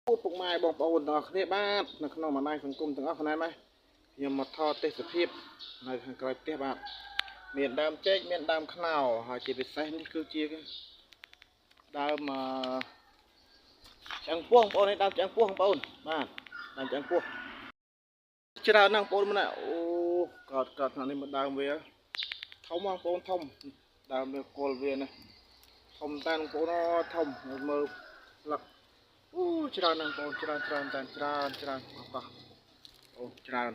พูดปุกไม้บอกประวันต่อคณีบ้านนักน้องมาในสังคมต่างอันนั้นไหมยังมาทอดเตสเพียบในทางไกลเตี้ยบ้านเมียนดามเจ๊กเมียนดามขนาวหาจีบไปใส่นี่คือเจี๊ยกดามมาจังพวงปอนในดามจังพวงปอนบ้านดามจังพวงเจ้านั่งปอนมันอ่ะโอ้กอดอันนี้มันดามเวียทอมวางปอนทอมดามเวียโกลเวียนะทอมตานปอนทอมมือหลักโอ้เจ้านั่งปอนเจ้าตานเจ้าapa ohច្រើន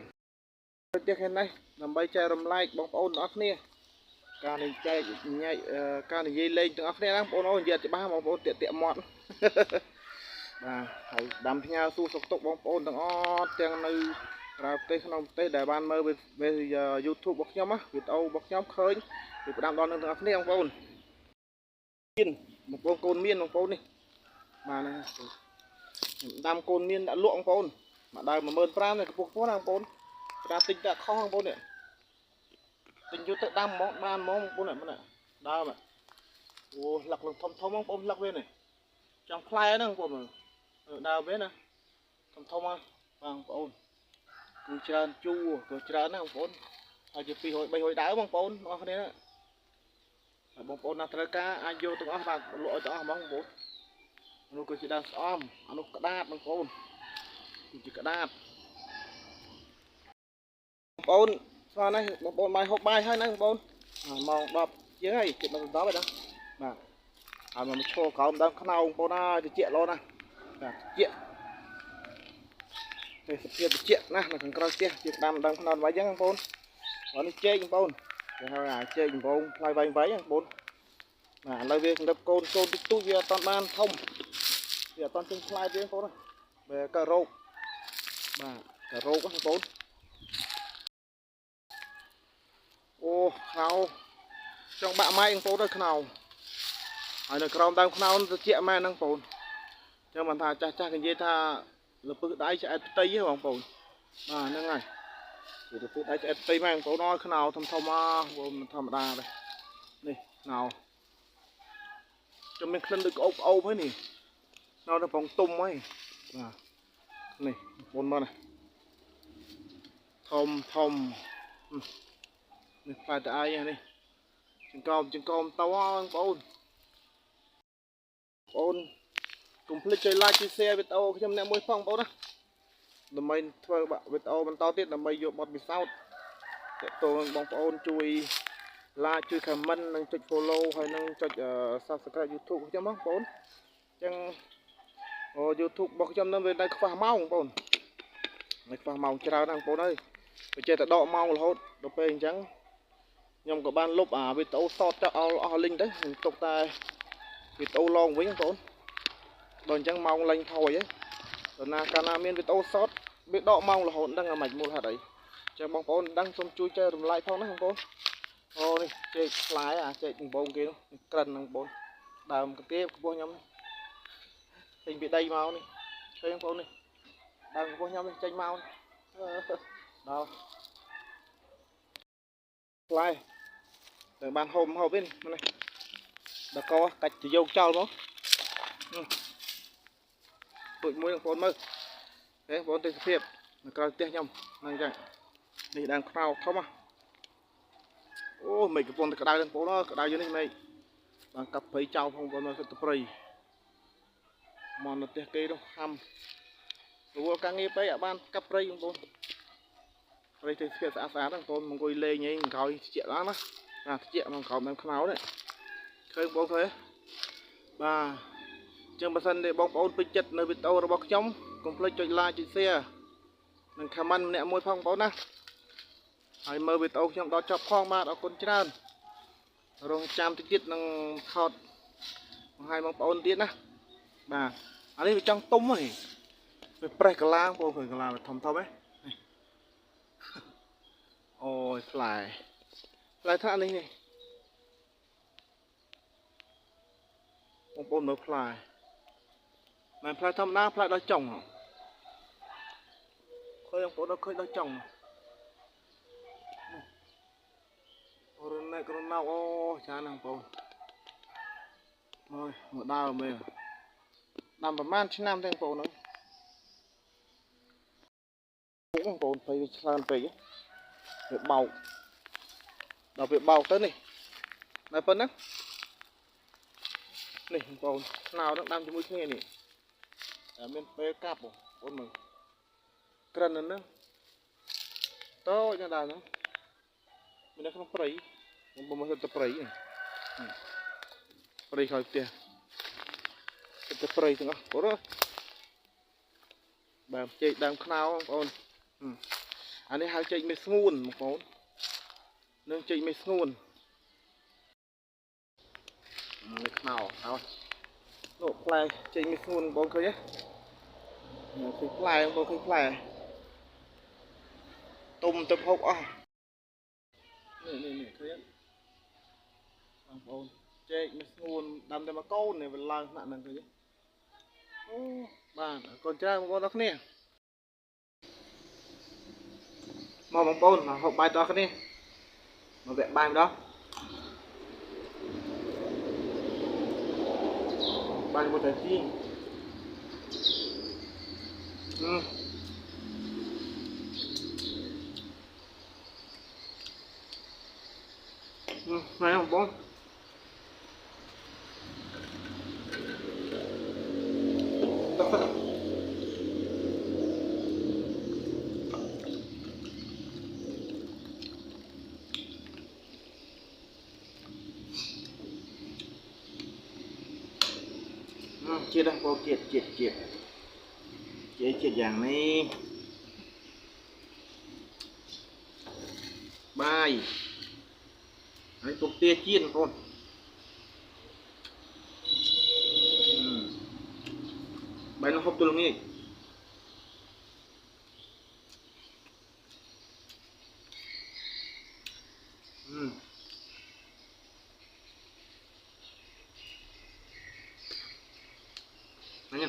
ទៀតឃើញនេះដើម្បីចែករំលែកបងប្អូនទាំងអស់គ្នាការនិយាយញ៉ៃការនិយាយលេងទាំងអស់គ្នាហ្នឹងបងប្អូននិយាយច្បាស់បងប្អូនតាក់មាត់បាទហើយដាំផ្ញើសួរសុខទុក្ខបងប្អូនទាំងអស់ទាំងនៅក្រៅប្រទេសក្នុងប្រទេសដែលបានមើលវី YouTube របស់ខ្ញុំណាវីដេអូរបស់ខ្ញុំឃើញវាផ្ដាំដល់នឹងទាំងអស់គ្នាបងប្អូនមានបងប្អូនកូនមានបងប្អូននេះបាទហ្នឹងដាំកូនមានដាក់លក់បងប្អូនមកដើម 15000 នេះកំពុះណាបងប្អូនប្រាទិញដាក់ខុសបងប្អូននេះទិញយកទៅដាំហ្មងបានហ្មងបងប្អូននេះដើមអូលឹកធំបងប្អូនលឹកវានេះចង់ផ្លែហ្នឹងបងប្អូនដើមវាណាធំបងប្អូនគឺច្រើនជួគឺច្រើនណាបងប្អូនហើយជា200 300ដើមបងប្អូនបងប្អូនគ្នាហើយបងប្អូនណាត្រូវការអាចយកទាំងអស់បាទលក់ឲ្យទាំងអស់ហ្មងបងប្អូននោះគឺជាដើមស្អំអានោះក្តាតបងប្អូនគឺជាក្តាតបងប្អូនស្មាននេះបងប្អូនបាយហូបបាយហើយណាបងប្អូនម៉ោង10ជាងហើយជិតដល់10ហើយណាបាទហើយមកឈរក្រោមដើមខ្នើបងប្អូនហើយតិចឡូណាបាទតិចទេសភាពតិចណានៅខាងក្រៅផ្ទះជាដាំដើមខ្នើໄວចឹងបងប្អូនហើយនេះចេកបងប្អូនគេហៅថាចេកដំបងផ្លែវែងបងប្អូនបាទឥឡូវវាសម្រាប់កូនទូចវាអត់បានធំវាអត់ចេញផ្លែទេបងប្អូនវាការោគបាទការោគបងប្អូនអូខ្នៅចង់បាក់ម៉ែបងប្អូនទៅខ្នៅហើយនៅក្រោមដើមខ្នៅទៅជាម៉ែហ្នឹងបងប្អូនចឹងមិនថាចាស់គេនិយាយថាលពឹសដៃឆ្អែតផ្ទៃហ៎បងប្អូនបាទហ្នឹងហើយវាលពឹសដៃឆ្អែតផ្ទៃម៉ែបងប្អូនអើយខ្នៅធំបងប្អូនធម្មតាទេនេះខ្នៅចាំមានក្លិនដូចក្អូបហើយនេះនៅនៅផងទុំហើយបាទនេះបងប្អូនមើលណាធំនេះផ្លែតអាយនេះចង្កោមតោបងប្អូនកុំភ្លេចចុច like ចុច share វីដេអូខ្ញុំអ្នកមួយផងបងប្អូនណាដើម្បីធ្វើវីដេអូបន្តទៀតដើម្បីយកបទពិសោធន៍តើតើបងប្អូនជួយ like ជួយ comment និងចុច follow ហើយនិងចុច subscribe YouTube ខ្ញុំបងប្អូនអញ្ចឹងYouTube របស់ខ្ញុំនឹងវានៅខ្វះម៉ោងបងប្អូននៅខ្វះម៉ោងច្រើនណាស់បងប្អូនអើយបើចេះតែដកម៉ោងរហូតដល់ពេលអញ្ចឹងខ្ញុំក៏បានលុបវីដេអូ short ចោលអស់ link ទៅខ្ញុំទុកតែវីដេអូ long វិញបងប្អូនដល់អញ្ចឹងម៉ោងលេងថយហ៎ដល់ណាកាលណាមានវីដេអូ short វាដកម៉ោងរហូតដឹងតែមិនមូលហេតុអីអញ្ចឹងបងប្អូនដឹងសូមជួយចែករំលែកផងណាបងប្អូនអូនេះចេកផ្លែចេកដំបងគេនោះក្រិនហ្នឹងបងប្អូនដើមកទេខ្ពស់ខ្ញុំចេញពីដីមកនេះឃើញបងប្អូននេះដើមខ្ពស់ខ្ញុំនេះចេញមកដល់ផ្លែតែបានហូបវិញនេះដល់កកាច់ទៅយកចោលមកទូចមួយបងប្អូនមើលហេបងប្អូនទេសភាពនៅក្រៅផ្ទះខ្ញុំហ្នឹងអញ្ចឹងនេះដើមខ្នោធំអូមេឃកំពុងតែក្តៅបងប្អូនក្តៅយូរនេះមេឃបានកាប់ព្រៃចោលផងបងប្អូនសិតទៅព្រៃមកនៅផ្ទះគេនោះហាំព្រោះការងារពេកអាចបានកាប់ព្រៃបងប្អូនព្រៃទេសភាពស្អាតហ្នឹងបងប្អូនមកអង្គុយលេងអីក្រោយត្រជាក់ឡើងណាត្រជាក់មកក្រោមដើមខ្នោនេះឃើញបងប្អូនឃើញបាទចឹងបើសិនទេបងប្អូនពេញចិត្តនៅវីដេអូរបស់ខ្ញុំកុំភ្លេចចុច like ចុច share និង comment ម្នាក់មួយផងបងប្អូនណាហើយមើលវីដេអូខ្ញុំដល់ចប់ផងបាទអរគុណច្រើនរងចាំតិចទៀតនឹងថតបង្ហាញបងប្អូនទៀតណាបាទអានេះវាចង់ទុំហ៎វាប្រេះកាឡាបងប្អូនឃើញកាឡាវាធំហ៎អូយផ្លែថានេះបងប្អូនមើលផ្លែមិនផ្លែធម្មតាផ្លែដល់ចុងឃើញបងប្អូនឃើញដល់ចុងរណែករណៅអូចាណាបងប្អូនអូយមកដើមមែនដាំប្រហែលឆ្នាំទេបងប្អូន bồn phải làm về việc bầu đầu việc bầu tới này này phân á này bồn nào nó đang cho mũi nghe này bên phía cáp bồn mình cân nữa to như nào nữa mình đã không phải mình mới tập phải phải khỏi tiền tập phải thì nó có đó bà chị đang khao bồn anh ấy hai chị mới nguồn một bồn nương chị mới nguồn khao thôi nộp play chị mới nguồn bồn khơi nhé khơi play bồn khơi play tôm tập hộp này khơi bồn chị mới nguồn đâm cho mà câu này về lang nặng nặng khơi nhé bạn còn trai một con đó nè mà bóng bồn mà hộp bài to nè mà vẽ bài đó bài một trái tim này không bông tất tất chia ra cô chiết dạng này bài đấy tục tia chiên con bài nó hộp tôi luôn đi đấy nhá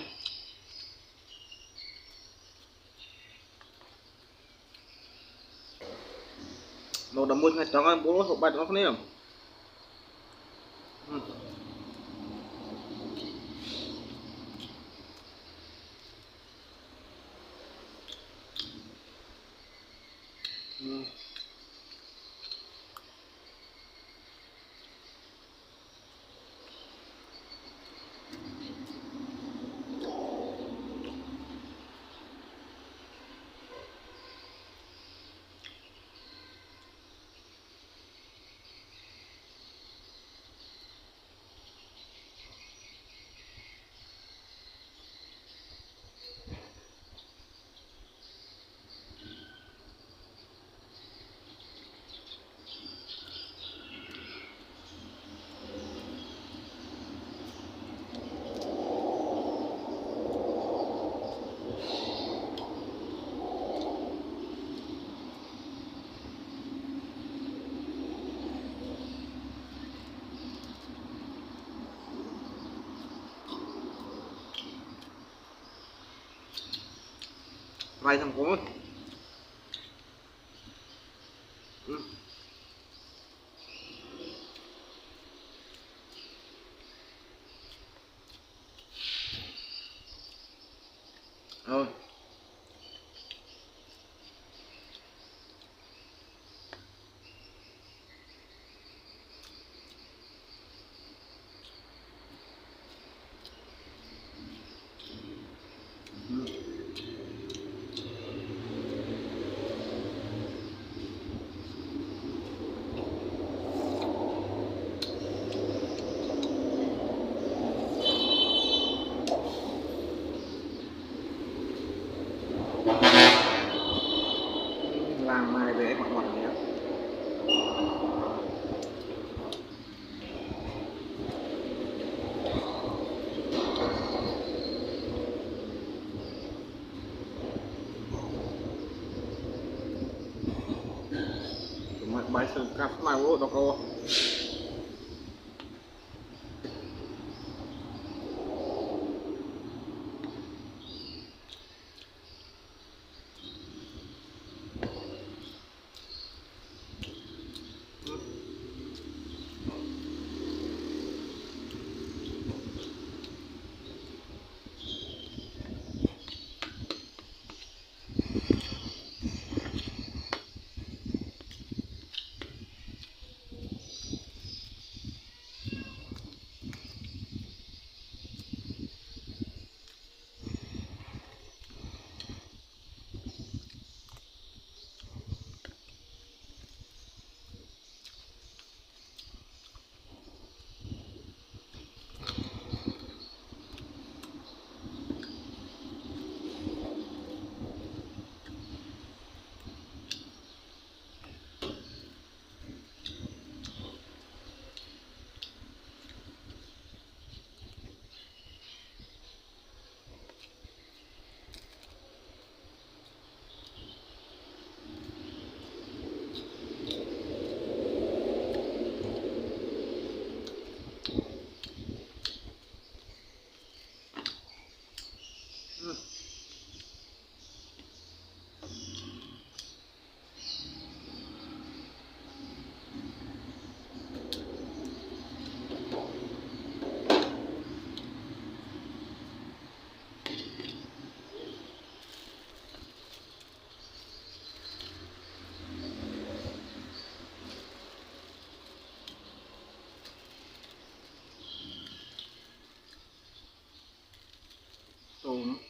nó đâm môi ngay trắng ăn bố hộp bài nó không nè vài thằng cũng rồi làm mai về mặt mặt nhé mặt bài sừng cặp mai vô đó cô tôm